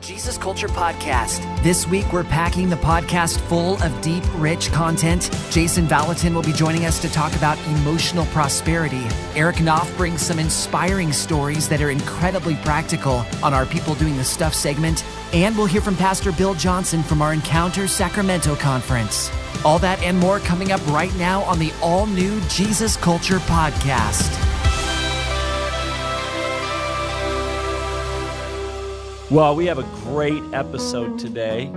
Jesus Culture Podcast. This week, we're packing the podcast full of deep, rich content. Jason Valentin will be joining us to talk about emotional prosperity. Eric Knopf brings some inspiring stories that are incredibly practical on our People Doing the Stuff segment. And we'll hear from Pastor Bill Johnson from our Encounter Sacramento conference. All that and more coming up right now on the all-new Jesus Culture Podcast. Well, we have a great episode today.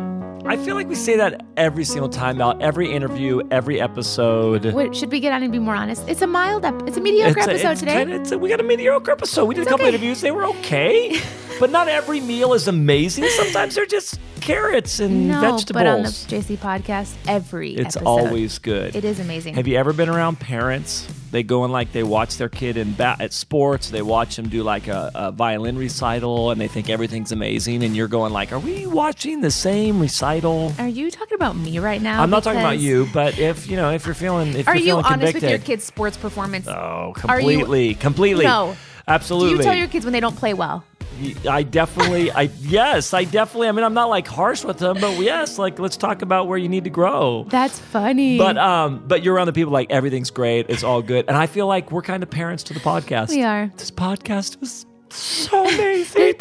I feel like we say that every single time about every interview, every episode. Wait, should we get on and be more honest? It's a mediocre episode today. We got a mediocre episode. We did a couple interviews. They were okay. But not every meal is amazing. Sometimes they're just carrots and vegetables. But on the JC podcast, it's episode, always good. It is amazing. Have you ever been around parents? They go and they watch their kid at sports. They watch them do a violin recital, and they think everything's amazing. And you're going are we watching the same recital? Are you talking about me right now? I'm not talking about you, but if you're feeling Are you honest convicted with your kid's sports performance? Oh, completely. No. Absolutely. Do you tell your kids when they don't play well? I definitely. I mean, I'm not harsh with them, but yes, let's talk about where you need to grow. That's funny. But you're around the people everything's great, it's all good, and I feel like we're kind of parents to the podcast. We are. This podcast was so amazing.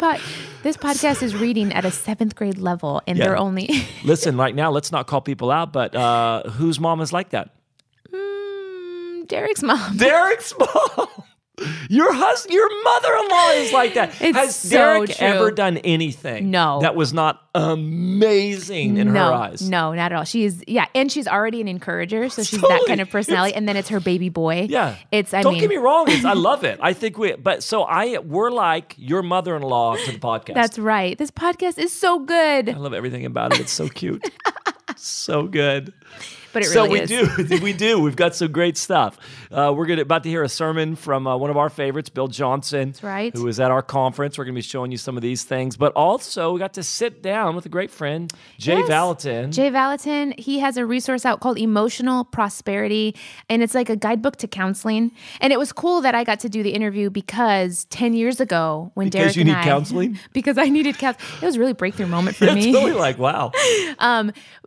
This podcast is reading at a 7th grade level, and they're only. Listen, right now, let's not call people out, but whose mom is like that? Derek's mom. Derek's mom. Your mother-in-law is like that. Has Derek ever done anything that was not amazing in her eyes? No, not at all. And she's already an encourager, so she's that kind of personality. And then it's her baby boy. Yeah. Don't get me wrong. I love it. I think we're like your mother-in-law to the podcast. That's right. This podcast is so good. I love everything about it. It's so cute. So good. But it really is. We do. We've got some great stuff. We're about to hear a sermon from one of our favorites, Bill Johnson. That's right. Who was at our conference. We're going to be showing you some of these things. But also, we got to sit down with a great friend, Jay Valentin. Jay Valentin, he has a resource out called Emotional Prosperity, and it's like a guidebook to counseling. And it was cool that I got to do the interview because 10 years ago, when Derek and I... Because you need counseling? Because I needed counseling. It was a really breakthrough moment for me. It's really wow.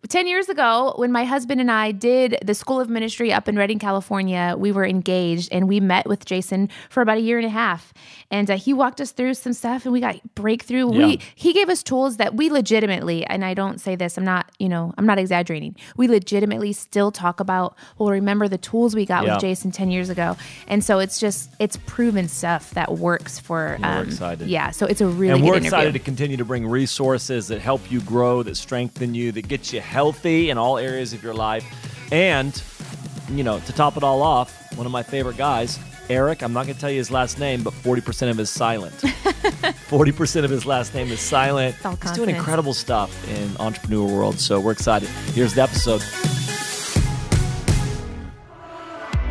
10 years ago, when my husband and I did the School of Ministry up in Redding, California, we were engaged, and we met with Jason for about 1.5 years. And he walked us through some stuff, and we got breakthrough. Yeah. He gave us tools that we legitimately, and I don't say this, I'm not exaggerating. We legitimately still talk about, remember the tools we got with Jason 10 years ago. And so it's proven stuff that works for... We're excited. Yeah, so it's a really good interview. And we're excited to continue to bring resources that help you grow, that strengthen you, that get you healthy in all areas of your life. And, to top it all off, one of my favorite guys, Eric, I'm not going to tell you his last name, but 40% of his silent. 40% of his last name is silent. He's doing incredible stuff in entrepreneur world, so we're excited. Here's the episode.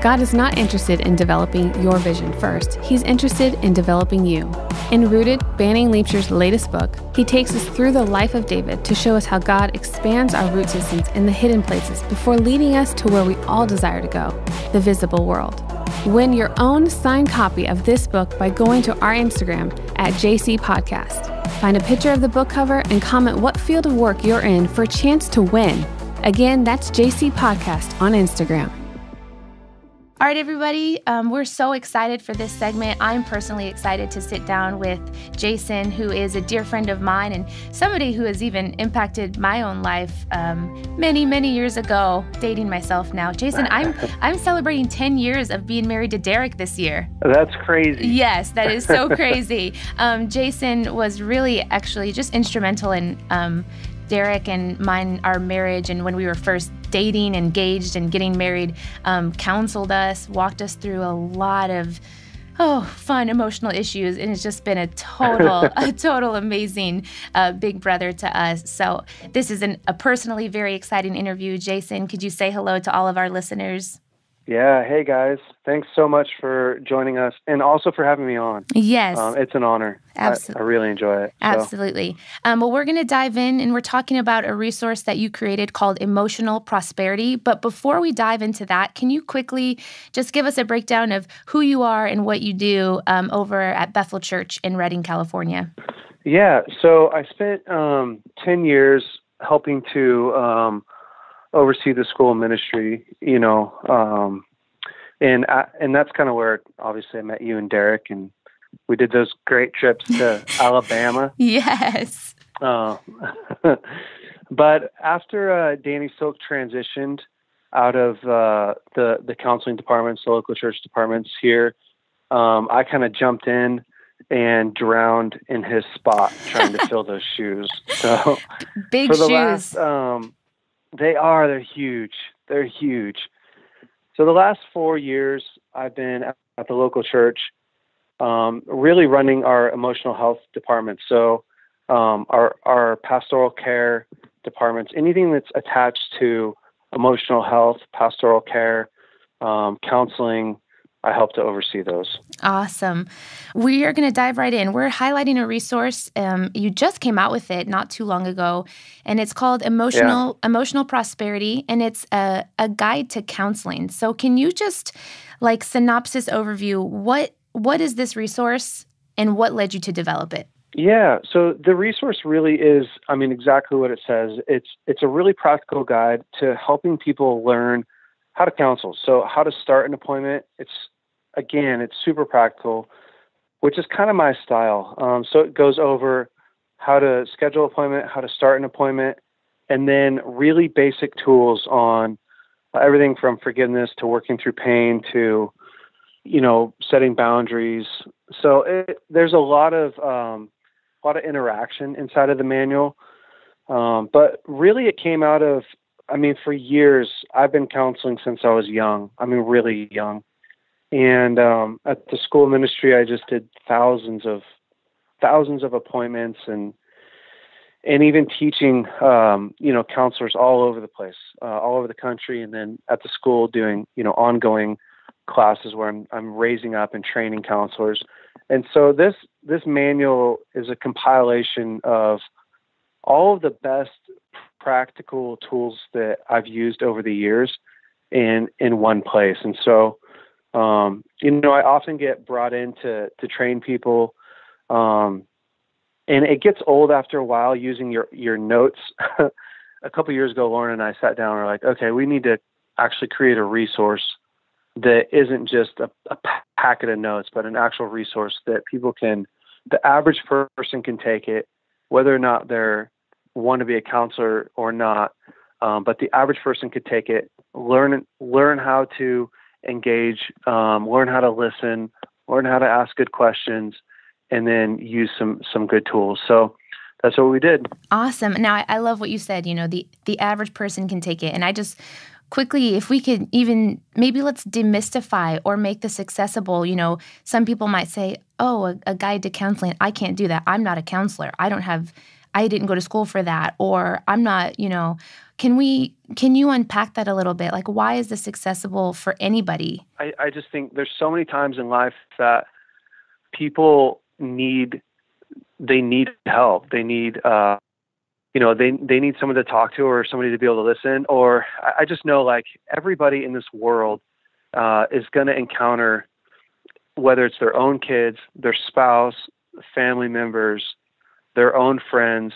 God is not interested in developing your vision first. He's interested in developing you. In Rooted, Banning Leipzig's latest book, he takes us through the life of David to show us how God expands our root systems in the hidden places before leading us to where we all desire to go, the visible world. Win your own signed copy of this book by going to our Instagram at JC Podcast. Find a picture of the book cover and comment what field of work you're in for a chance to win. Again, that's JC Podcast on Instagram. All right, everybody, we're so excited for this segment. I'm personally excited to sit down with Jason, who is a dear friend of mine and somebody who has even impacted my own life many, many years ago, dating myself now. Jason, I'm celebrating 10 years of being married to Derek this year. That's crazy. Yes, that is so crazy. Jason was really actually just instrumental in Derek and our marriage, and when we were first dating, engaged, and getting married, counseled us, walked us through a lot of fun emotional issues, and it's just been a total amazing big brother to us. So this is a personally very exciting interview. Jason, could you say hello to all of our listeners? Yeah. Hey, guys. Thanks so much for joining us and also for having me on. Yes. It's an honor. Absolutely. I really enjoy it. So. Absolutely. Well, we're going to dive in, and we're talking about a resource that you created called Emotional Prosperity. But before we dive into that, can you quickly just give us a breakdown of who you are and what you do over at Bethel Church in Redding, California? Yeah, so I spent 10 years helping to oversee the school ministry, and that's kind of where obviously I met you and Derek, and we did those great trips to Alabama. Yes. But after Danny Silk transitioned out of the counseling departments, the local church departments here, I kind of jumped in and drowned in his spot trying to fill those shoes. So big for the shoes. last, they're huge. They're huge. So the last 4 years I've been at the local church, really running our emotional health department. So our pastoral care departments, anything that's attached to emotional health, pastoral care, counseling, I help to oversee those. Awesome. We are going to dive right in. We're highlighting a resource. You just came out with it not too long ago, and it's called Emotional Prosperity, and it's a guide to counseling. So can you just synopsis overview what is this resource and what led you to develop it? Yeah. So the resource really is, exactly what it says. It's a really practical guide to helping people learn how to counsel. So how to start an appointment. It's super practical, which is kind of my style. So it goes over how to schedule an appointment, how to start an appointment, and then really basic tools on everything from forgiveness to working through pain to, setting boundaries. So there's a lot of interaction inside of the manual. But really it came out of, for years, I've been counseling since I was young. Really young. And at the school ministry, I just did thousands of appointments and even teaching, counselors all over the place, all over the country. And then at the school doing, ongoing classes where I'm raising up and training counselors. And so this manual is a compilation of all of the best practical tools that I've used over the years in one place. And so, I often get brought in to train people, and it gets old after a while using your notes. A couple years ago, Lauren and I sat down and were like, okay, we need to actually create a resource that isn't just a packet of notes, but an actual resource that the average person can take it, whether or not they're want to be a counselor or not. But the average person could take it, learn how to engage, learn how to listen, learn how to ask good questions, and then use some good tools. So that's what we did. Awesome. Now, I love what you said, the average person can take it. And I just quickly, if we could even, maybe let's demystify or make this accessible. Some people might say, oh, a guide to counseling, I can't do that. I'm not a counselor. I didn't go to school for that. Or I'm not, can you unpack that a little bit? Why is this accessible for anybody? I just think there's so many times in life that people need help. They need, they need someone to talk to or somebody to be able to listen. Or I just know everybody in this world is going to encounter, whether it's their own kids, their spouse, family members, their own friends,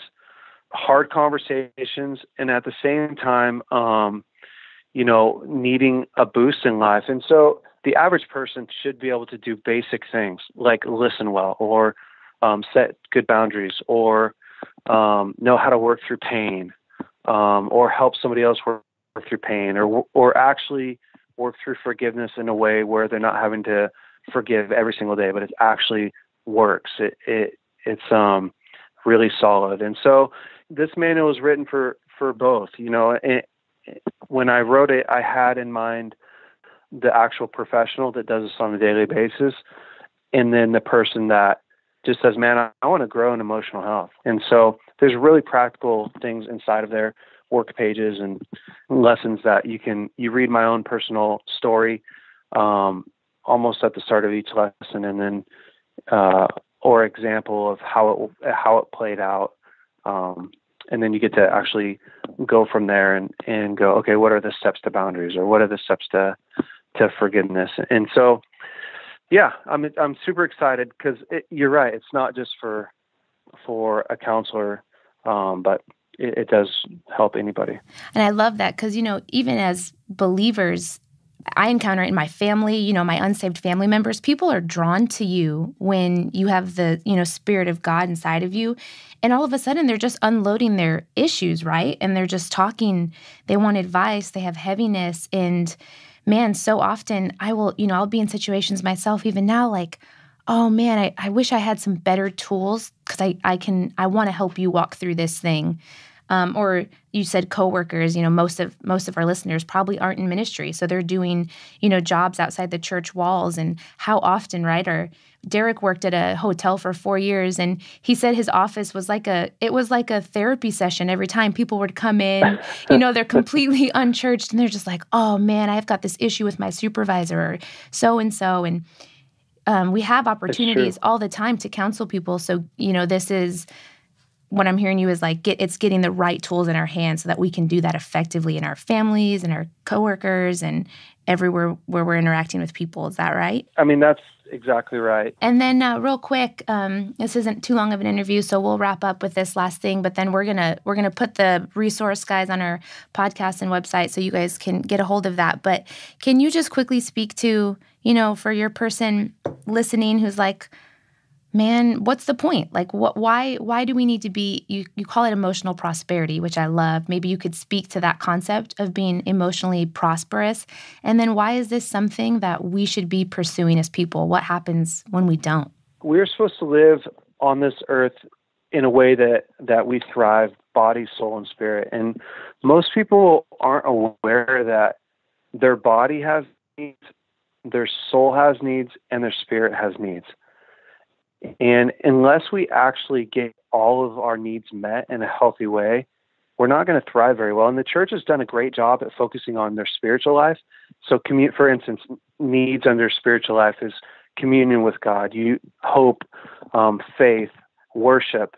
hard conversations, and at the same time, needing a boost in life. And so the average person should be able to do basic things like listen well, or set good boundaries, or know how to work through pain, or help somebody else work through pain, or actually work through forgiveness in a way where they're not having to forgive every single day, but it actually works. It's really solid. And so this manual is written for both. When I wrote it, I had in mind the actual professional that does this on a daily basis, and then the person that just says, man, I want to grow in emotional health. And so there's really practical things inside of there, work pages and lessons that you read my own personal story almost at the start of each lesson, and then or example of how it played out. And then you get to actually go from there and go, okay, what are the steps to boundaries, or what are the steps to forgiveness? And so, yeah, I'm super excited because you're right. It's not just for for a counselor, but it does help anybody. And I love that because, even as believers, I encounter it in my family, my unsaved family members. People are drawn to you when you have the, Spirit of God inside of you. And all of a sudden, they're just unloading their issues, right? And they're just talking. They want advice. They have heaviness. And man, so often I'll be in situations myself even now like, oh man, I wish I had some better tools because I want to help you walk through this thing. Or you said coworkers, most of our listeners probably aren't in ministry. So they're doing, jobs outside the church walls. And how often, right? Or Derek worked at a hotel for 4 years, and he said his office was like a therapy session every time people would come in. They're completely unchurched, and they're just like, oh man, I've got this issue with my supervisor or so-and-so. And we have opportunities all the time to counsel people. So, this is what I'm hearing you is like, it's getting the right tools in our hands so that we can do that effectively in our families and our coworkers and everywhere where we're interacting with people. Is that right? I mean, that's exactly right. And then real quick, this isn't too long of an interview, so we'll wrap up with this last thing, but then we're gonna put the resource, guys, on our podcast and website so you guys can get a hold of that. But can you just quickly speak to, for your person listening who's like, man, what's the point? Like, why do we need to be, you call it emotional prosperity, which I love. Maybe you could speak to that concept of being emotionally prosperous. And then why is this something that we should be pursuing as people? What happens when we don't? We're supposed to live on this earth in a way that we thrive, body, soul, and spirit. And most people aren't aware that their body has needs, their soul has needs, and their spirit has needs. And unless we actually get all of our needs met in a healthy way, we're not going to thrive very well. And the church has done a great job at focusing on their spiritual life. So, for instance, needs under spiritual life is communion with God, hope, faith, worship.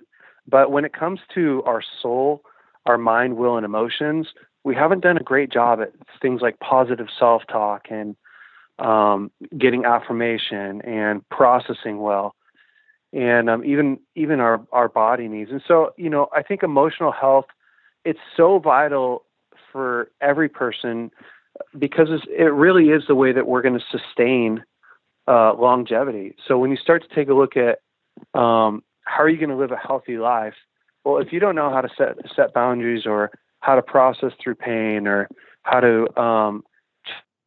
But when it comes to our soul, our mind, will, and emotions, we haven't done a great job at things like positive self-talk and getting affirmation and processing well. And even our body needs. And so, I think emotional health, it's so vital for every person because it really is the way that we're going to sustain longevity. So when you start to take a look at how are you going to live a healthy life, well, if you don't know how to set boundaries or how to process through pain or how to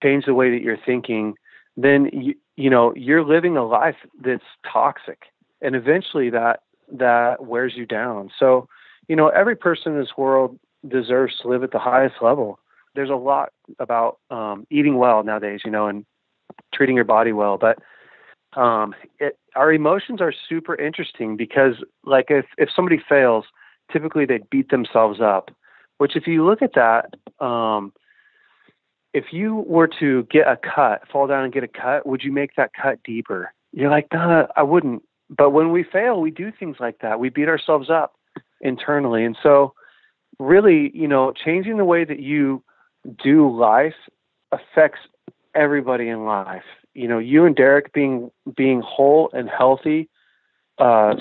change the way that you're thinking, then you're living a life that's toxic. And eventually that wears you down. So, every person in this world deserves to live at the highest level. There's a lot about eating well nowadays, and treating your body well. But our emotions are super interesting because, like, if somebody fails, typically they beat themselves up. Which, if you look at that, if you were to get a cut, fall down and get a cut, would you make that cut deeper? You're like, nah, I wouldn't. But when we fail, we do things like that. We beat ourselves up internally. And so really, changing the way that you do life affects everybody in life. You and Derek being whole and healthy,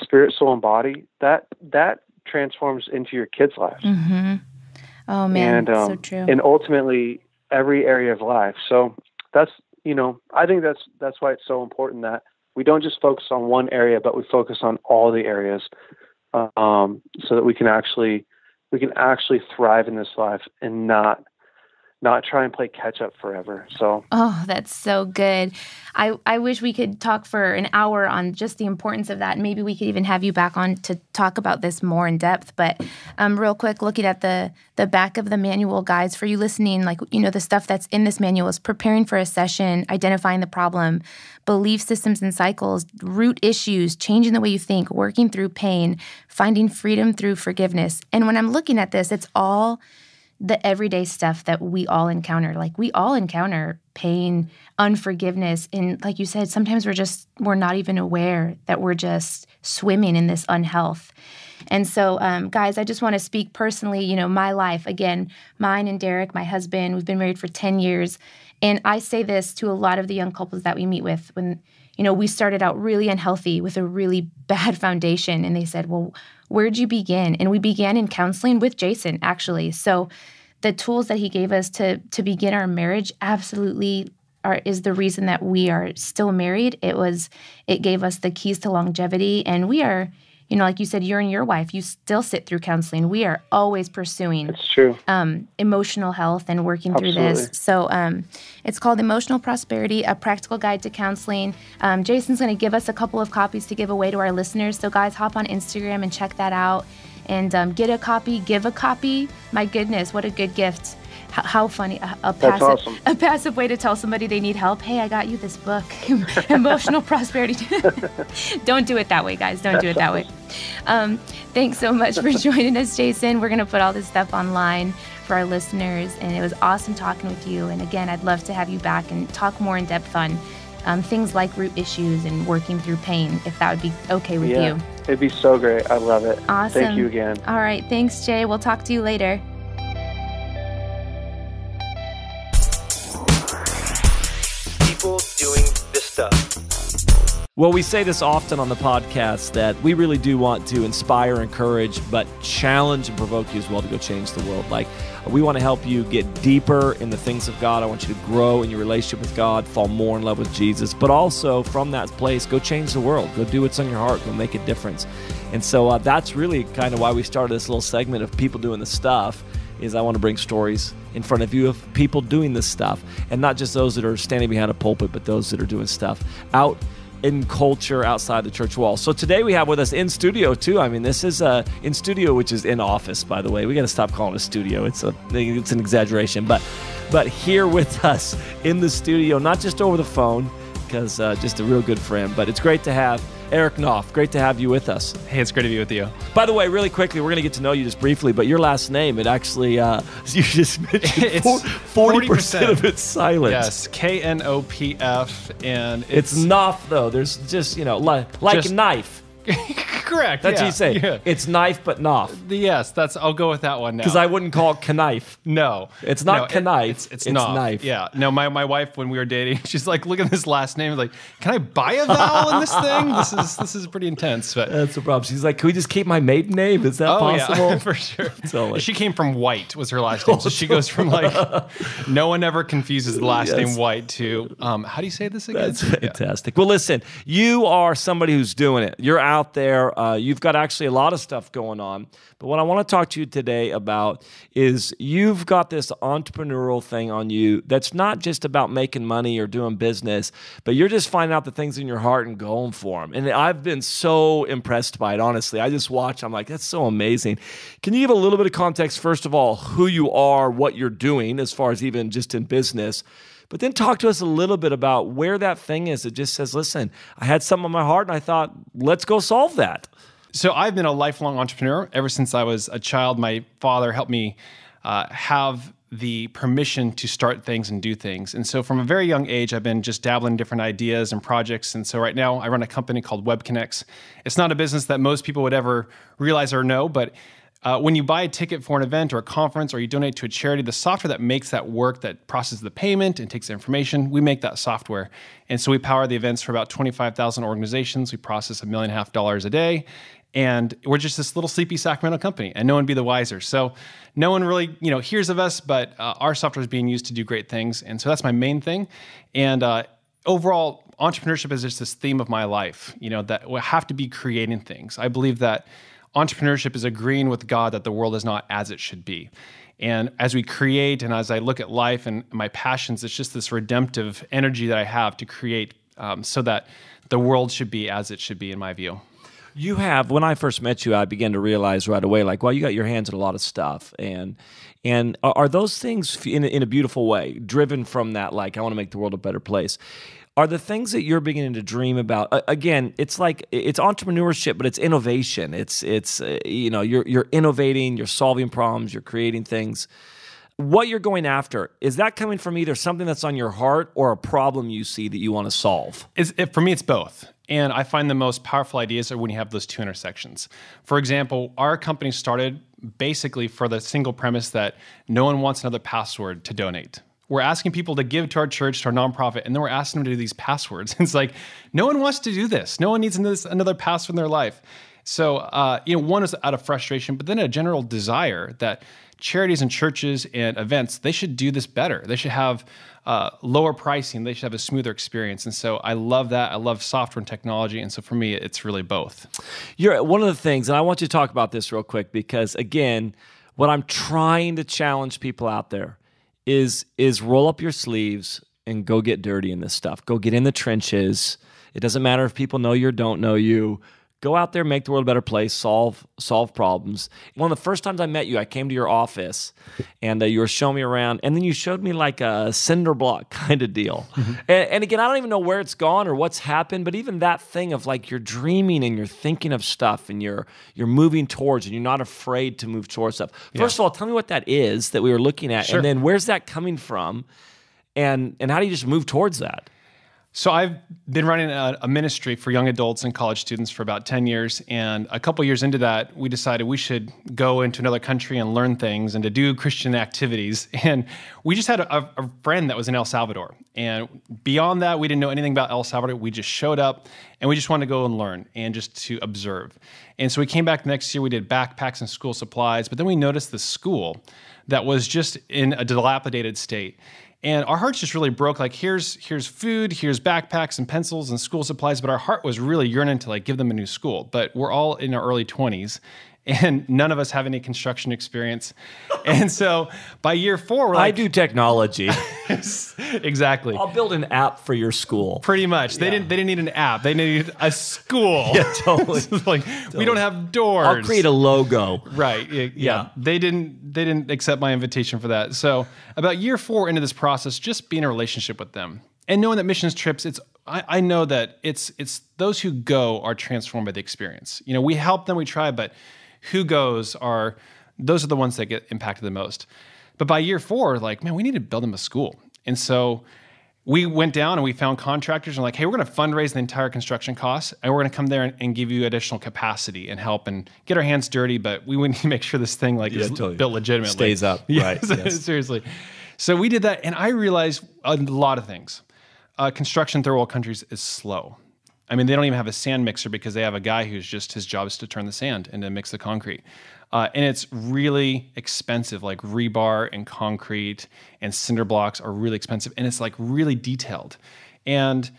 spirit, soul, and body, that transforms into your kid's life. Mm-hmm. Oh, man, and, so true. And ultimately every area of life. So that's, I think that's why it's so important that we don't just focus on one area, but we focus on all the areas, so that we can actually thrive in this life and not try and play catch up forever. So, oh, that's so good. I wish we could talk for an hour on just the importance of that. Maybe we could even have you back on to talk about this more in depth. But real quick, looking at the back of the manual, guys, for you listening, like, the stuff that's in this manual is preparing for a session, identifying the problem, belief systems and cycles, root issues, changing the way you think, working through pain, finding freedom through forgiveness. And when I'm looking at this, it's all the everyday stuff that we all encounter. Like, we all encounter pain, unforgiveness. And like you said, sometimes we're not even aware that we're just swimming in this unhealth. And so, guys, I just want to speak personally, my life, again, mine and Derek, my husband, we've been married for 10 years. And I say this to a lot of the young couples that we meet with when, we started out really unhealthy with a really bad foundation. And they said, well, where'd you begin? And we began in counseling with Jason, actually. So the tools that he gave us to begin our marriage absolutely is the reason that we are still married. It gave us the keys to longevity. And we are, like you said, you and your wife, you still sit through counseling. We are always pursuing It's true. Emotional health and working through this. So it's called Emotional Prosperity, A Practical Guide to Counseling. Jason's going to give us a couple of copies to give away to our listeners. So guys, hop on Instagram and check that out. And get a copy, give a copy. My goodness, what a good gift. How funny. That's awesome. A passive way to tell somebody they need help. Hey, I got you this book, Emotional Prosperity. Don't do it that way, guys. Don't do it that way. Thanks so much for joining us, Jason. We're going to put all this stuff online for our listeners. And it was awesome talking with you. And again, I'd love to have you back and talk more in depth on things like root issues and working through pain, if that would be okay with you. It'd be so great. I love it. Awesome. Thank you again. All right. Thanks, Jay. We'll talk to you later. People doing this stuff. Well, we say this often on the podcast that we really do want to inspire, encourage, but challenge and provoke you as well to go change the world. Like, we want to help you get deeper in the things of God. I want you to grow in your relationship with God, fall more in love with Jesus, but also from that place, go change the world. Go do what's on your heart. Go make a difference. And so that's really kind of why we started this little segment of people doing the stuff. Is I want to bring stories in front of you of people doing this stuff, and not just those that are standing behind a pulpit, but those that are doing stuff out in culture outside the church walls. So today we have with us in studio too. I mean, this is in studio, which is in office, by the way. We got to stop calling it a studio. It's an exaggeration, but here with us in the studio, not just over the phone, because just a real good friend, but it's great to have Eric Knopf. Great to have you with us. Hey, it's great to be with you. By the way, really quickly, we're going to get to know you just briefly, but your last name, it actually, you just mentioned 40% of it's silent. Yes, Knopf, and it's Knopf, though. There's just, like knife. Correct. That's what you say. Yeah. It's knife, but Knopf. Yes, I'll go with that one now. Because I wouldn't call it knife. No. It's not knife. It's knife. Yeah. No, my wife, when we were dating, she's like, look at this last name. Like, can I buy a vowel in this thing? This is pretty intense. But that's the problem. She's like, can we just keep my maiden name? Is that possible? Yeah, for sure. So, she came from White was her last name. So she goes from no one ever confuses the last name White to, how do you say this again? That's fantastic. Well, listen, you are somebody who's doing it. You're out there. You've got actually a lot of stuff going on. But what I want to talk to you today about is you've got this entrepreneurial thing on you that's not just about making money or doing business, but you're just finding out the things in your heart and going for them. And I've been so impressed by it, honestly. I just watch, I'm like, that's so amazing. Can you give a little bit of context, first of all, who you are, what you're doing as far as even just in business? But then talk to us a little bit about where that thing is that just says, listen, I had something on my heart and I thought, let's go solve that. So I've been a lifelong entrepreneur ever since I was a child. My father helped me have the permission to start things and do things. And so from a very young age, I've been just dabbling in different ideas and projects. And so right now I run a company called WebConnects. It's not a business that most people would ever realize or know, but when you buy a ticket for an event or a conference or you donate to a charity, the software that makes that work, that processes the payment and takes the information, we make that software. And so we power the events for about 25,000 organizations. We process $1.5 million a day. And we're just this little sleepy Sacramento company, and no one be the wiser. So no one really, hears of us, but our software is being used to do great things. And so that's my main thing. And overall, entrepreneurship is just this theme of my life, that we have to be creating things. I believe that entrepreneurship is agreeing with God that the world is not as it should be. And as we create and as I look at life and my passions, it's just this redemptive energy that I have to create so that the world should be as it should be in my view. You have, when I first met you, I began to realize right away, like, well, you got your hands in a lot of stuff. And are those things in a beautiful way, driven from that, like, I want to make the world a better place? Are the things that you're beginning to dream about, again, it's like, it's entrepreneurship, but it's innovation. It's you're innovating, you're solving problems, you're creating things. What you're going after, is that coming from either something that's on your heart or a problem you see that you want to solve? For me, it's both. And I find the most powerful ideas are when you have those two intersections. For example, our company started basically for the single premise that no one wants another password to donate. We're asking people to give to our church, to our nonprofit, and then we're asking them to do these passwords. It's like, no one wants to do this. No one needs another password in their life. So, one is out of frustration, but then a general desire that charities and churches and events, they should do this better. They should have lower pricing. They should have a smoother experience. And so I love that. I love software and technology. And so for me, it's really both. You're one of the things, and I want you to talk about this real quick, because again, what I'm trying to challenge people out there is roll up your sleeves and go get dirty in this stuff. Go get in the trenches. It doesn't matter if people know you or don't know you. Go out there, make the world a better place, solve problems. One of the first times I met you, I came to your office, and you were showing me around, and then you showed me like a cinder block kind of deal. And again, I don't even know where it's gone or what's happened, but even that thing of like you're dreaming and you're thinking of stuff and you're moving towards, and you're not afraid to move towards stuff. First of all, tell me what that is that we were looking at, and then where's that coming from, and how do you just move towards that? So I've been running a ministry for young adults and college students for about 10 years. And a couple years into that, we decided we should go into another country and learn things and to do Christian activities. And we just had a friend that was in El Salvador. And beyond that, we didn't know anything about El Salvador. We just showed up and we just wanted to go and learn and just to observe. And so we came back the next year, we did backpacks and school supplies. But then we noticed the school that was just in a dilapidated state. And our hearts just really broke. Like, here's food, here's backpacks and pencils and school supplies, but our heart was really yearning to like give them a new school. But we're all in our early 20s, and none of us have any construction experience. And so by year 4, we're like, I do technology. Exactly. I'll build an app for your school. Pretty much. They didn't need an app. They needed a school. Yeah, totally. We don't have doors. I'll create a logo. Right. Yeah. They didn't accept my invitation for that. So about year 4 into this process, just being in a relationship with them and knowing that missions trips, I know that it's those who go are transformed by the experience. We help them, we try, but who goes those are the ones that get impacted the most. But by year 4, like, man, we need to build them a school. And so we went down and we found contractors and like, hey, we're going to fundraise the entire construction costs, and we're going to come there and give you additional capacity and help and get our hands dirty, but we need to make sure this thing is built legitimately. Stays up, right. Yes. Seriously. So we did that, and I realized a lot of things. Construction in third world countries is slow. I mean, they don't even have a sand mixer because they have a guy who's just, his job is to turn the sand and to mix the concrete. And it's really expensive, like rebar and concrete and cinder blocks are really expensive, and it's like really detailed. And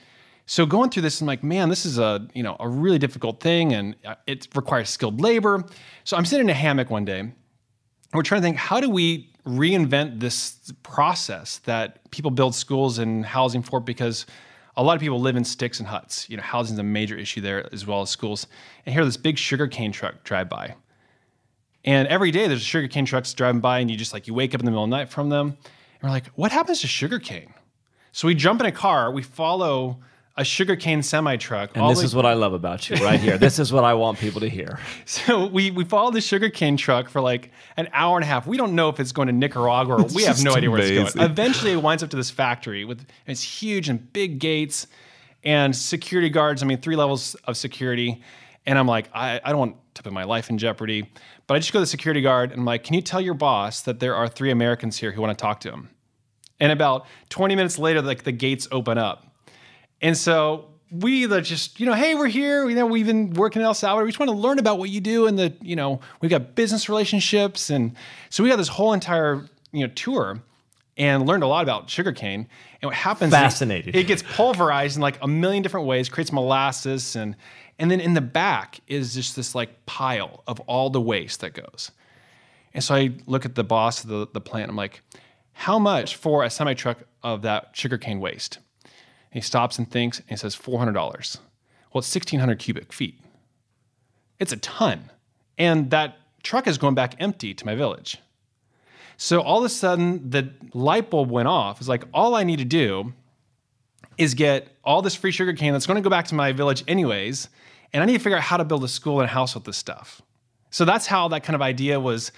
so going through this, I'm like, man, this is a really difficult thing, and it requires skilled labor. So I'm sitting in a hammock one day, and we're trying to think, how do we reinvent this process that people build schools and housing for? Because a lot of people live in sticks and huts. Housing is a major issue there as well as schools. And here, this big sugarcane truck drive by. And every day there's sugarcane trucks driving by, and you wake up in the middle of the night from them. And we're like, what happens to sugarcane? So we jump in a car, we follow a sugarcane semi-truck. And this is what I love about you right here. This is what I want people to hear. So we follow the sugarcane truck for like an hour and a half. We don't know if it's going to Nicaragua, or we have no idea where it's going. Eventually it winds up to this factory with it's huge and big gates and security guards. 3 levels of security. And I'm like, I don't want to put my life in jeopardy. But I just go to the security guard and I'm like, can you tell your boss that there are 3 Americans here who want to talk to him? And about 20 minutes later, like the gates open up. And so we just, hey, we're here. We've been working in El Salvador. We just want to learn about what you do. And we've got business relationships. And so we got this whole entire, tour and learned a lot about sugarcane. And what happens Fascinating. It gets pulverized in like a million different ways, creates molasses. And then in the back is just this like pile of all the waste that goes. And so I look at the boss of the plant. I'm like, how much for a semi-truck of that sugarcane waste? He stops and thinks, and he says, $400. Well, it's 1,600 cubic feet. It's a ton. And that truck is going back empty to my village. So all of a sudden, the light bulb went off. It's like, all I need to do is get all this free sugar cane that's going to go back to my village anyways, and I need to figure out how to build a school and a house with this stuff. So that's how that kind of idea was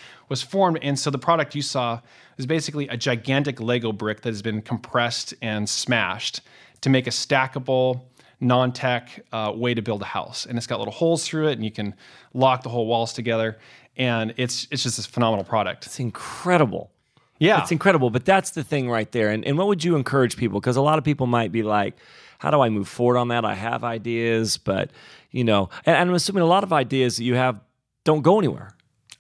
formed. And so the product you saw is basically a gigantic Lego brick that has been compressed and smashed to make a stackable, non-tech way to build a house. And it's got little holes through it, and you can lock the whole walls together. And it's just this phenomenal product. It's incredible. Yeah. It's incredible, but that's the thing right there. And what would you encourage people? Because a lot of people might be like, how do I move forward on that? I have ideas, but, and I'm assuming a lot of ideas that you have don't go anywhere.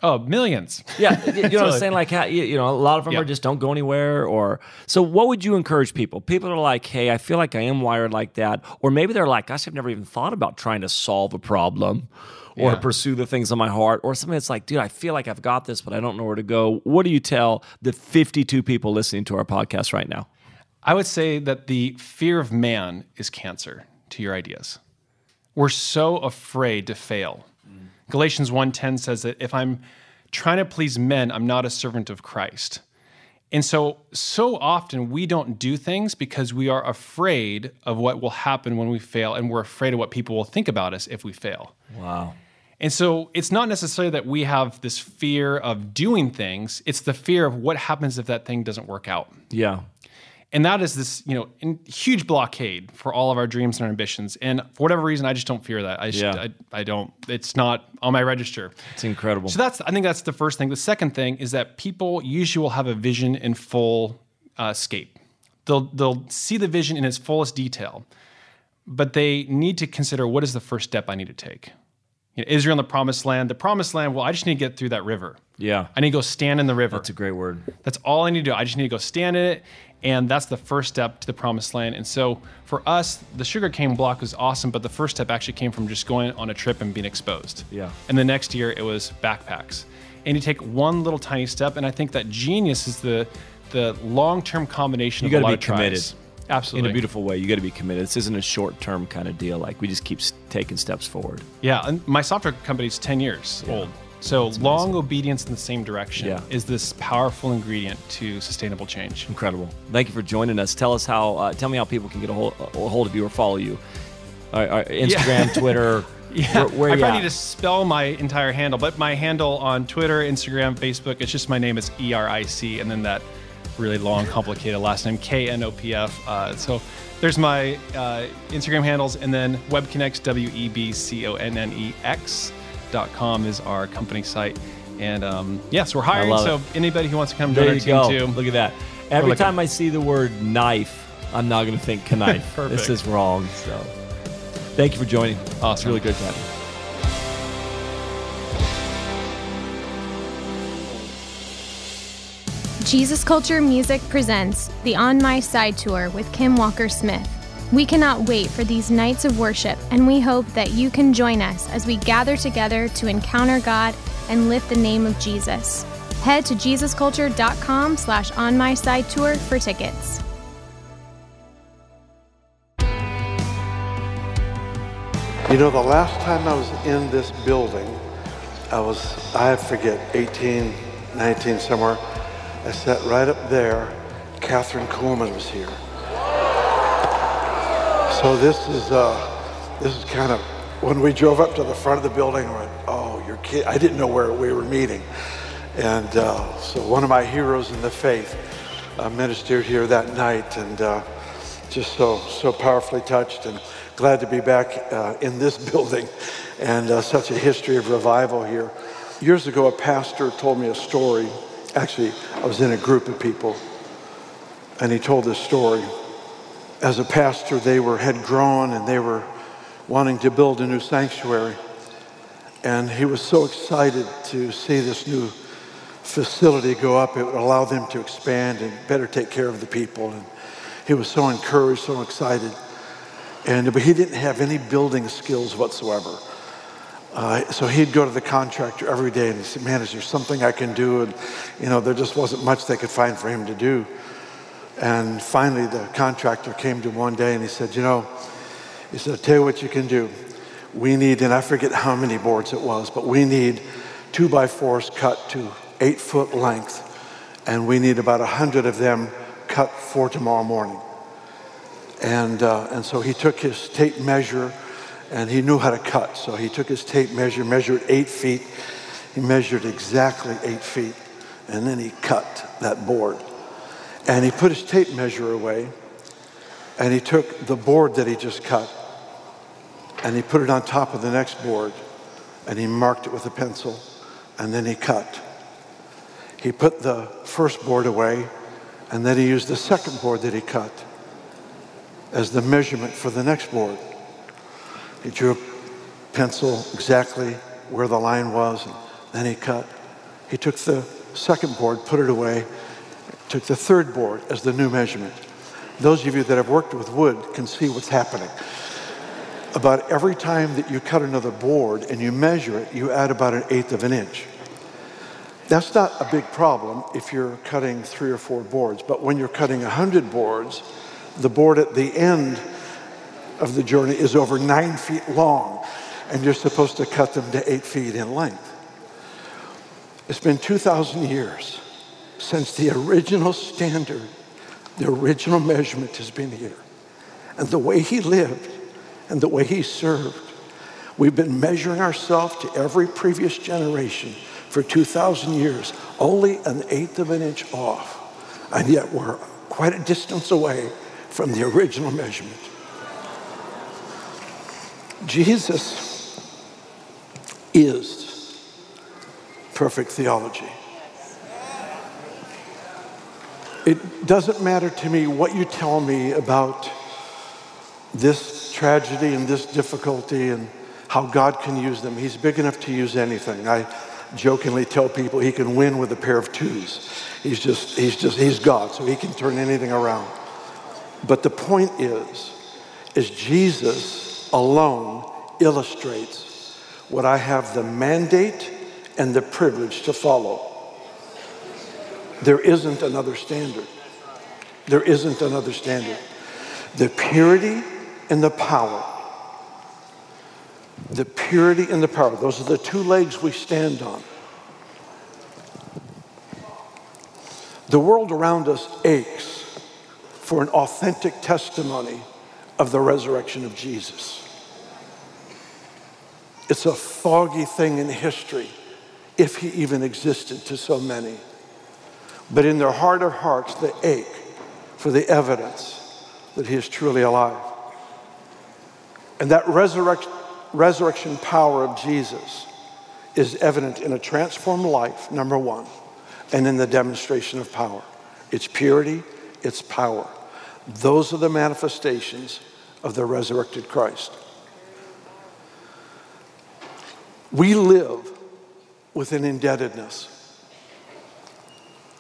Oh, millions. Yeah, you know what I'm saying? Like, a lot of them are just don't go anywhere. So what would you encourage people? People are like, hey, I feel like I am wired like that. Or maybe they're like, gosh, I've never even thought about trying to solve a problem or to pursue the things in my heart. Or something that's like, dude, I feel like I've got this, but I don't know where to go. What do you tell the 52 people listening to our podcast right now? I would say that the fear of man is cancer to your ideas. We're so afraid to fail. Galatians 1:10 says that if I'm trying to please men, I'm not a servant of Christ. And so often we don't do things because we are afraid of what will happen when we fail, and we're afraid of what people will think about us if we fail. Wow. And so it's not necessarily that we have this fear of doing things, it's the fear of what happens if that thing doesn't work out. Yeah. And that is this, huge blockade for all of our dreams and our ambitions. And for whatever reason, I just don't fear that. I don't. It's not on my register. It's incredible. So I think that's the first thing. The second thing is that people usually will have a vision in full scape. They'll see the vision in its fullest detail, but they need to consider, what is the first step I need to take? Israel in the promised land. The promised land, well, I just need to get through that river. Yeah. I need to go stand in the river. That's a great word. That's all I need to do. I just need to go stand in it. And that's the first step to the promised land. And so for us, the sugarcane block was awesome, but the first step actually came from just going on a trip and being exposed. Yeah. And the next year it was backpacks. And you take one little tiny step, and I think that genius is the long-term combination of a lot of tries. You got to be committed. In Absolutely. a beautiful way. You got to be committed. This isn't a short-term kind of deal. Like, we just keep taking steps forward. Yeah, and my software company is 10 years old. So long obedience in the in the same direction is this powerful ingredient to sustainable change. Incredible. Thank you for joining us. Tell me how people can get a hold of you or follow you. Instagram, Twitter. Where I probably need to spell my entire handle, but my handle on Twitter, Instagram, Facebook, it's just my name is ERIC, and then that really long, complicated last name, KNOPF. So there's my Instagram handles, and then WebConnex, WEBCONNEX.com is our company site. And so we're hiring, so anybody who wants to come join our team too. Look at that. Every time I see the word knife, I'm not going to think knife. Perfect. This is wrong. So thank you for joining. Awesome. It's really good to have you. Jesus Culture Music presents the On My Side Tour with Kim Walker-Smith. We cannot wait for these nights of worship, and we hope that you can join us as we gather together to encounter God and lift the name of Jesus. Head to JesusCulture.com/OnMySideTour for tickets. The last time I was in this building, I forget, 18, 19, somewhere. I sat right up there. Catherine Coleman was here. So this is kind of, when we drove up to the front of the building, I went, oh, you're kidding. I didn't know where we were meeting. And so one of my heroes in the faith ministered here that night, and just so powerfully touched, and glad to be back in this building, and such a history of revival here. Years ago, a pastor told me a story. Actually, I was in a group of people, and he told this story. As a pastor, they had grown, and they were wanting to build a new sanctuary. And he was so excited to see this new facility go up. It would allow them to expand and better take care of the people. And he was so encouraged, so excited. But he didn't have any building skills whatsoever. So he'd go to the contractor every day and he'd say, man, is there something I can do? And, there just wasn't much they could find for him to do. And finally, the contractor came to him one day and he said, I'll tell you what you can do. We need, and I forget how many boards it was, but we need 2x4s cut to 8-foot length. And we need about 100 of them cut for tomorrow morning. And so he took his tape measure, and he knew how to cut. So he took his tape measure, measured 8 feet. He measured exactly 8 feet, and then he cut that board. And he put his tape measure away, and he took the board that he just cut, and he put it on top of the next board, and he marked it with a pencil, and then he cut. He put the first board away, and then he used the second board that he cut as the measurement for the next board. He drew a pencil exactly where the line was, and then he cut. He took the second board, put it away, took the third board as the new measurement. Those of you that have worked with wood can see what's happening. About every time that you cut another board and you measure it, you add about 1/8 of an inch. That's not a big problem if you're cutting 3 or 4 boards, but when you're cutting 100 boards, the board at the end of the journey is over 9 feet long, and you're supposed to cut them to 8 feet in length. It's been 2,000 years since the original standard, the original measurement has been here. And the way he lived and the way he served, we've been measuring ourselves to every previous generation for 2,000 years, only 1/8 of an inch off. And yet we're quite a distance away from the original measurement. Jesus is perfect theology. It doesn't matter to me what you tell me about this tragedy and this difficulty and how God can use them. He's big enough to use anything. I jokingly tell people he can win with a pair of twos. He's God, so he can turn anything around. But the point is Jesus alone illustrates what I have the mandate and the privilege to follow. There isn't another standard. There isn't another standard. The purity and the power. The purity and the power. Those are the two legs we stand on. The world around us aches for an authentic testimony of the resurrection of Jesus. It's a foggy thing in history, if he even existed, to so many. But in their heart of hearts, they ache for the evidence that he is truly alive. And that resurrection power of Jesus is evident in a transformed life, number one, and in the demonstration of power. It's purity, it's power. Those are the manifestations of the resurrected Christ. We live with an indebtedness.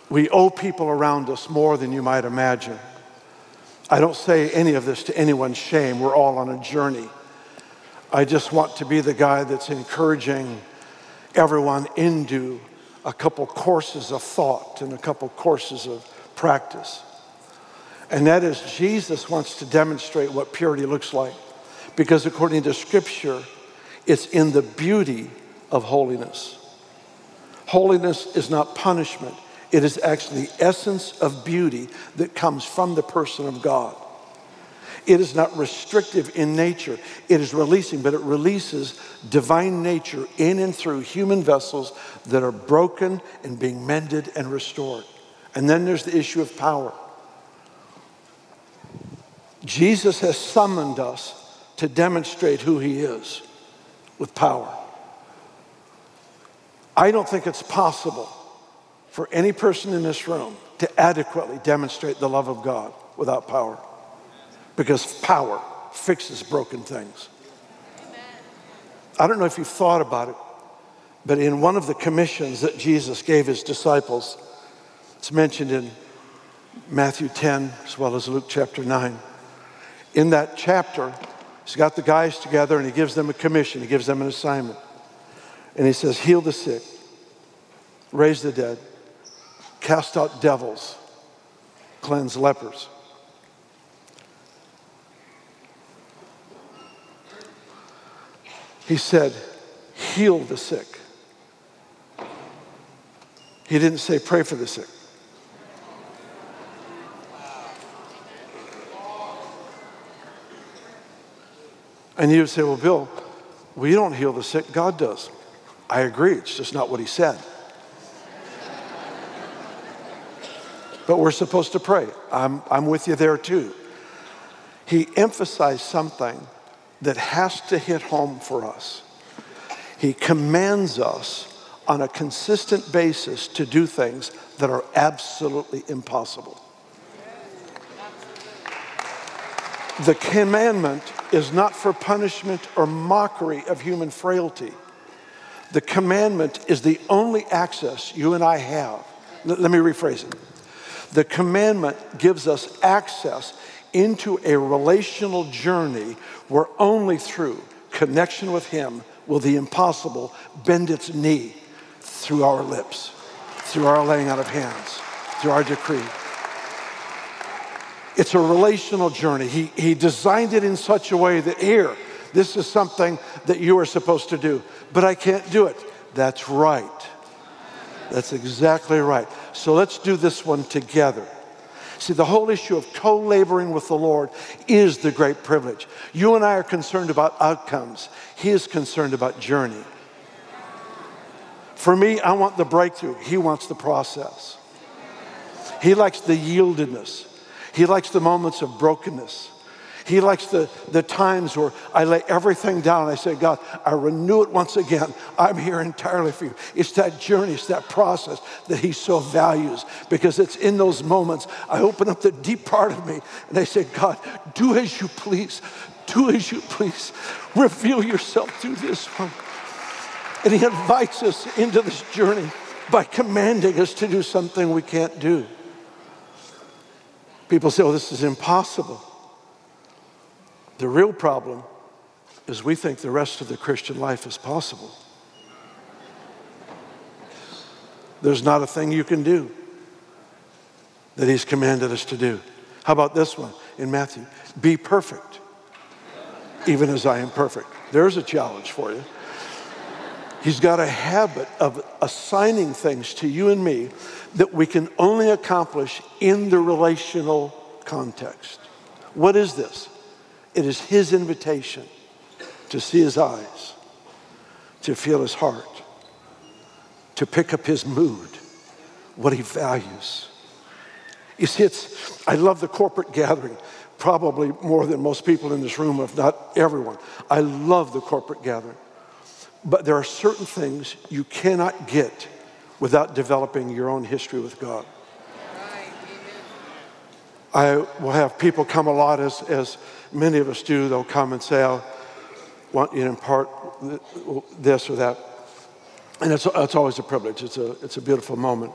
We owe people around us more than you might imagine. I don't say any of this to anyone's shame. We're all on a journey. I just want to be the guy that's encouraging everyone into a couple courses of thought and a couple courses of practice. And that is, Jesus wants to demonstrate what purity looks like. Because according to Scripture, it's in the beauty of holiness. Holiness is not punishment. It is actually the essence of beauty that comes from the person of God. It is not restrictive in nature. It is releasing, but it releases divine nature in and through human vessels that are broken and being mended and restored. And then there's the issue of power. Jesus has summoned us to demonstrate who he is with power. I don't think it's possible for any person in this room to adequately demonstrate the love of God without power. Because power fixes broken things. Amen. I don't know if you've thought about it, but in one of the commissions that Jesus gave his disciples, it's mentioned in Matthew 10 as well as Luke chapter 9. In that chapter, he's got the guys together and he gives them a commission. He gives them an assignment. And he says, heal the sick, raise the dead, cast out devils, cleanse lepers. He said, heal the sick. He didn't say pray for the sick. And you would say, well, Bill, we don't heal the sick, God does. I agree, it's just not what he said. But we're supposed to pray. I'm with you there too. He emphasized something that has to hit home for us. He commands us on a consistent basis to do things that are absolutely impossible. The commandment is not for punishment or mockery of human frailty. The commandment is the only access you and I have. Let me rephrase it. The commandment gives us access into a relational journey where only through connection with Him will the impossible bend its knee through our lips, through our laying out of hands, through our decree. It's a relational journey. He designed it in such a way that here, this is something that you are supposed to do, but I can't do it. That's right. That's exactly right. So let's do this one together. See, the whole issue of co-laboring with the Lord is the great privilege. You and I are concerned about outcomes. He is concerned about journey. For me, I want the breakthrough. He wants the process. He likes the yieldedness. He likes the moments of brokenness. He likes the times where I lay everything down and I say, God, I renew it once again. I'm here entirely for you. It's that journey, it's that process that He so values, because it's in those moments I open up the deep part of me and I say, God, do as you please. Do as you please. Reveal yourself through this one. And He invites us into this journey by commanding us to do something we can't do. People say, oh, this is impossible. The real problem is we think the rest of the Christian life is possible. There's not a thing you can do that He's commanded us to do. How about this one in Matthew? Be perfect, even as I am perfect. There's a challenge for you. He's got a habit of assigning things to you and me that we can only accomplish in the relational context. What is this? It is His invitation to see His eyes, to feel His heart, to pick up His mood, what He values. You see, I love the corporate gathering, probably more than most people in this room, if not everyone. I love the corporate gathering. But there are certain things you cannot get without developing your own history with God. I will have people come a lot, as many of us do. They'll come and say, I want you to impart this or that. And it's always a privilege. It's a beautiful moment.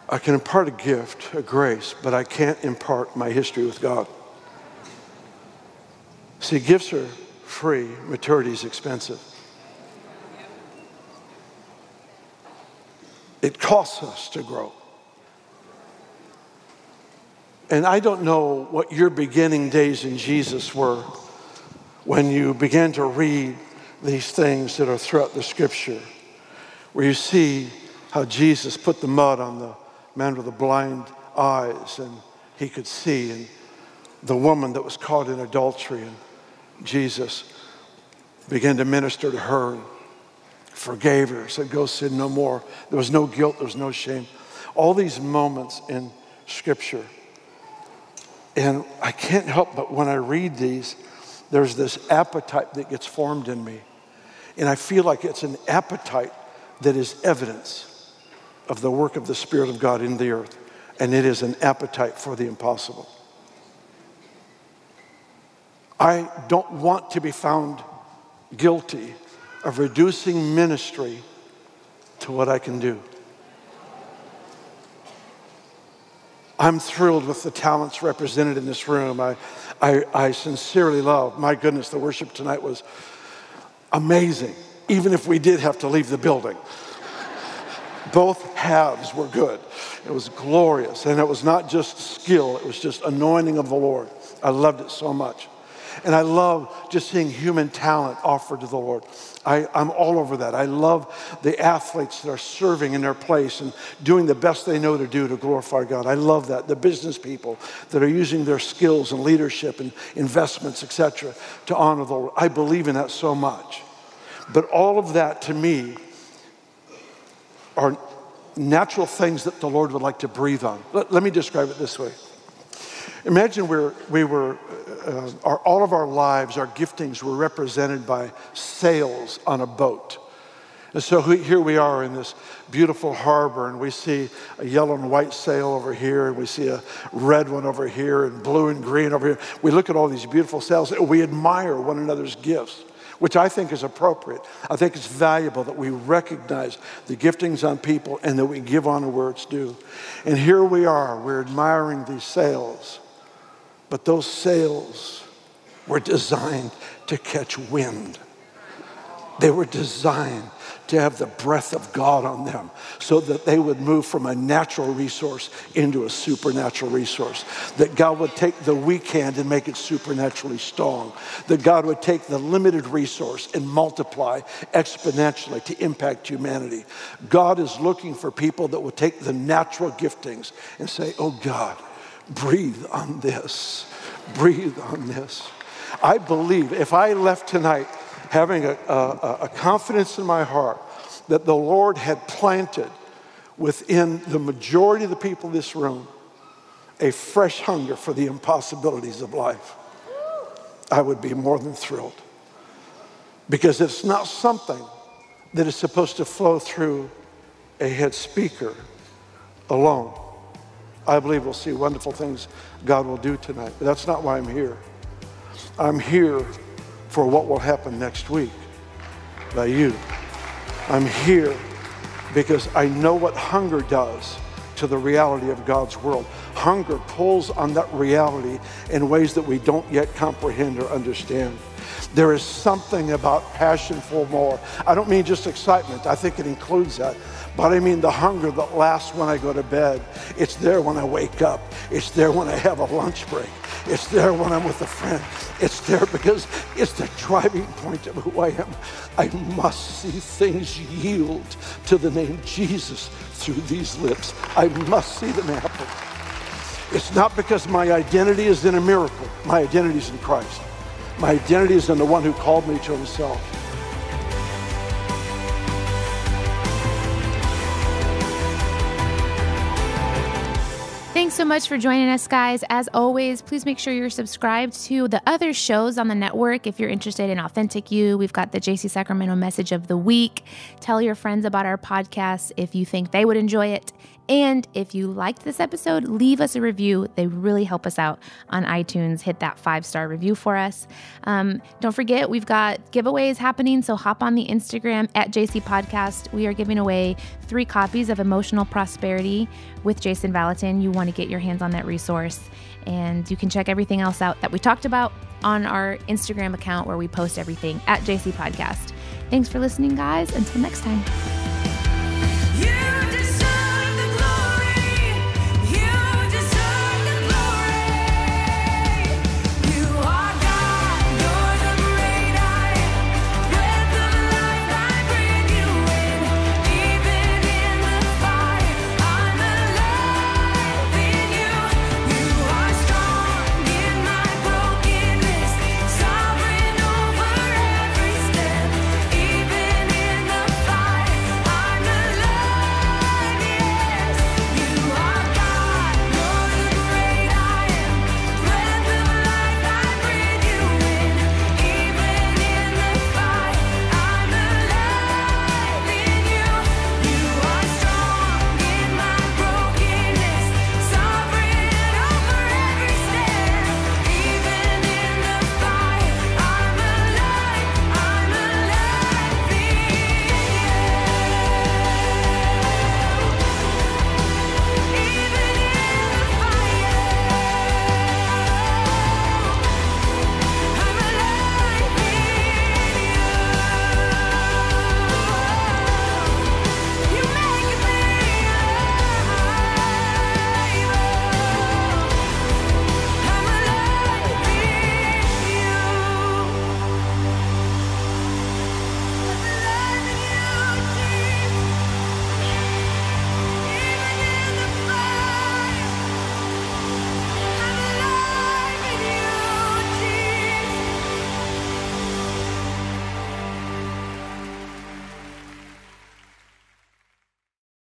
I can impart a gift, a grace, but I can't impart my history with God. See, gifts are free. Maturity is expensive. It costs us to grow. And I don't know what your beginning days in Jesus were when you began to read these things that are throughout the Scripture, where you see how Jesus put the mud on the man with the blind eyes and he could see, and the woman that was caught in adultery, and Jesus began to minister to her and forgave her, said, go sin no more. There was no guilt, there was no shame. All these moments in Scripture. And I can't help but when I read these, there's this appetite that gets formed in me. And I feel like it's an appetite that is evidence of the work of the Spirit of God in the earth. And it is an appetite for the impossible. I don't want to be found guilty of reducing ministry to what I can do. I'm thrilled with the talents represented in this room. I sincerely love, my goodness, the worship tonight was amazing, even if we did have to leave the building. Both halves were good. It was glorious, and it was not just skill, it was just anointing of the Lord. I loved it so much. And I love just seeing human talent offered to the Lord. I'm all over that. I love the athletes that are serving in their place and doing the best they know to do to glorify God. I love that. The business people that are using their skills and leadership and investments, etc., to honor the Lord. I believe in that so much. But all of that, to me, are natural things that the Lord would like to breathe on. Let me describe it this way. Imagine all of our lives, our giftings were represented by sails on a boat. And so here we are in this beautiful harbor, and we see a yellow and white sail over here, and we see a red one over here, and blue and green over here. We look at all these beautiful sails, and we admire one another's gifts, which I think is appropriate. I think it's valuable that we recognize the giftings on people and that we give honor where it's due. And here we are, we're admiring these sails, but those sails were designed to catch wind. They were designed to have the breath of God on them so that they would move from a natural resource into a supernatural resource. That God would take the weak hand and make it supernaturally strong. That God would take the limited resource and multiply exponentially to impact humanity. God is looking for people that will take the natural giftings and say, oh God, breathe on this. Breathe on this. I believe if I left tonight having a confidence in my heart that the Lord had planted within the majority of the people in this room a fresh hunger for the impossibilities of life, I would be more than thrilled. Because it's not something that is supposed to flow through a head speaker alone. I believe we'll see wonderful things God will do tonight, but that's not why I'm here. I'm here for what will happen next week by you. I'm here because I know what hunger does to the reality of God's world. Hunger pulls on that reality in ways that we don't yet comprehend or understand. There is something about passion for more. I don't mean just excitement. I think it includes that. But I mean the hunger that lasts when I go to bed. It's there when I wake up. It's there when I have a lunch break. It's there when I'm with a friend. It's there because it's the driving point of who I am. I must see things yield to the name Jesus through these lips. I must see them happen. It's not because my identity is in a miracle. My identity is in Christ. My identity is in the one who called me to himself. Thanks so much for joining us, guys. As always, please make sure you're subscribed to the other shows on the network. If you're interested in Authentic You, we've got the JC Sacramento Message of the Week. Tell your friends about our podcast if you think they would enjoy it. And if you liked this episode, leave us a review. They really help us out on iTunes. Hit that 5-star review for us. Don't forget, we've got giveaways happening, so hop on the Instagram at JC Podcast. We are giving away 3 copies of Emotional Prosperity with Jason Valentin. You want to get your hands on that resource. And you can check everything else out that we talked about on our Instagram account where we post everything at JC Podcast. Thanks for listening, guys. Until next time.